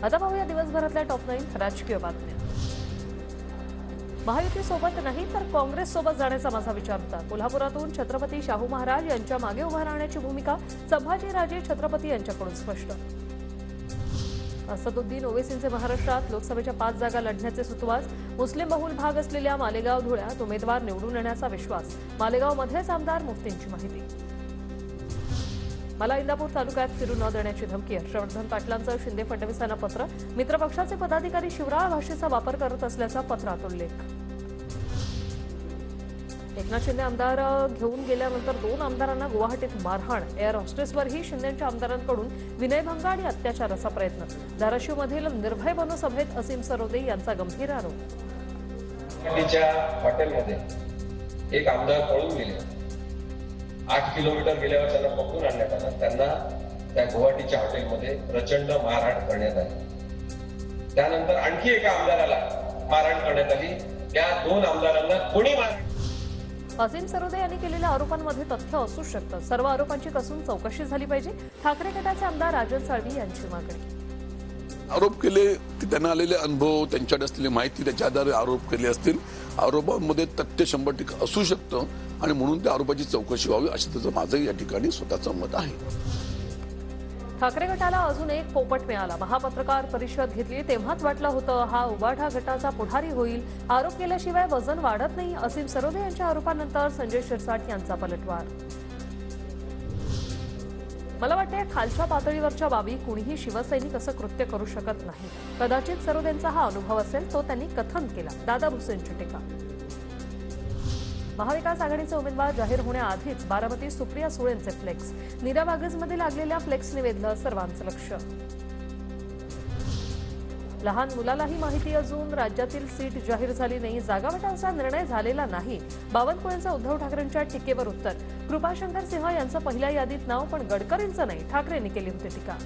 आता पाहूया दिवसभरातल्या टॉप 9 राजकीय बातम्या। महायुतीसोबत नाही तर काँग्रेससोबत जाण्याचा माझा विचार होता। कोल्हापुरातून छत्रपती शाहू महाराज यांच्या मागे उभा राहण्याची भूमिका संभाजीराजे छत्रपती यांच्याकडून स्पष्ट। असदुद्दीन ओवेसींचे महाराष्ट्रात लोकसभेच्या 5 जागा लढण्याचे सुतवाच। मुस्लिम बहुल भाग असलेल्या मालेगाव धुळ्यात उमेदवार निवडून येण्याचा विश्वास। मालेगावमध्येच आमदार मुफ्तींची माहिती। मला इंदापूर तालुक्यात फिरू न देण्याची धमकी। हर्षवर्धन पाटलांचं शिंदे फडणवीसांना पत्र। मित्रपक्षाचे पदाधिकारी शिवराळ भाषेचा वापर करत असल्याचा पत्रात उल्लेख। एकनाथ शिंदे आमदार घेऊन गेल्यानंतर 2 आमदारांना गुवाहाटीत मारहाण। एअर हॉस्टेसवरही शिंदेच्या आमदारांकडून विनयभंग आणि अत्याचाराचा प्रयत्न। धाराशिवमधील निर्भय बनू सभेत असीम सरोदे यांचा गंभीर आरोप। हॉटेलमध्ये एक आमदार पळून गेले। 8 किलोमीटर गेल्यावर त्यांना पकडून आणण्यात आलं। त्यांना त्या गुवाहाटीच्या हॉटेलमध्ये प्रचंड मारहाण करण्यात आली। त्यानंतर आणखी एका आमदाराला मारहाण करण्यात आली। त्या 2 आमदारांना कोणी मारहाण। असीम सरोदे यांनी केलेल्या आरोपांमध्ये तथ्य असू शकतं। सर्व आरोपांची कसून चौकशी झाली पाहिजे। ठाकरे गटाचे आमदार राजन साळवी यांची मागणी। आरोप केले की त्यांना आलेले अनुभव, त्यांच्याकडे असलेली माहिती, त्याच्या आधारे आरोप केले असतील। आरोपांमध्ये तथ्य 100% असू शकतं आणि म्हणून त्या आरोपाची चौकशी व्हावी अशी त्याचं माझं या ठिकाणी स्वतःचं मत आहे। ठाकरे गटाला अजून एक पोपट मिळाला। महापत्रकार परिषद घेतली तेव्हाच वाटलं होतं हा उबाठा गटाचा पुढारी होईल। आरोप केल्याशिवाय वजन वाढत नाही। असीम सरोदे यांच्या आरोपानंतर संजय शिरसाट यांचा पलटवार। मला वाटते खालच्या पातळीवरच्या बाबी कुणीही शिवसैनिक असं कृत्य करू शकत नाही। कदाचित सरोदेंचा हा अनुभव असेल, तो त्यांनी कथन केला। दादा भुसेंची टीका। महाविकास आघाडीचे उमेदवार जाहीर होण्याआधीच बारामती सुप्रिया सुळेंचे फ्लेक्स। नीरा बागेजमध्ये लागलेल्या फ्लेक्सने वेधलं सर्वांचं लक्ष। लहान मुलालाही माहिती अजून राज्यातील सीट जाहीर झाली नाही। जागावाटपाचा निर्णय झालेला नाही। बावनकुळेंचं उद्धव ठाकरेंच्या टीकेवर उत्तर। कृपाशंकर सिंह यांचं पहिल्या यादीत नाव पण गडकरींचं नाही। ठाकरेंनी केली होती टीका।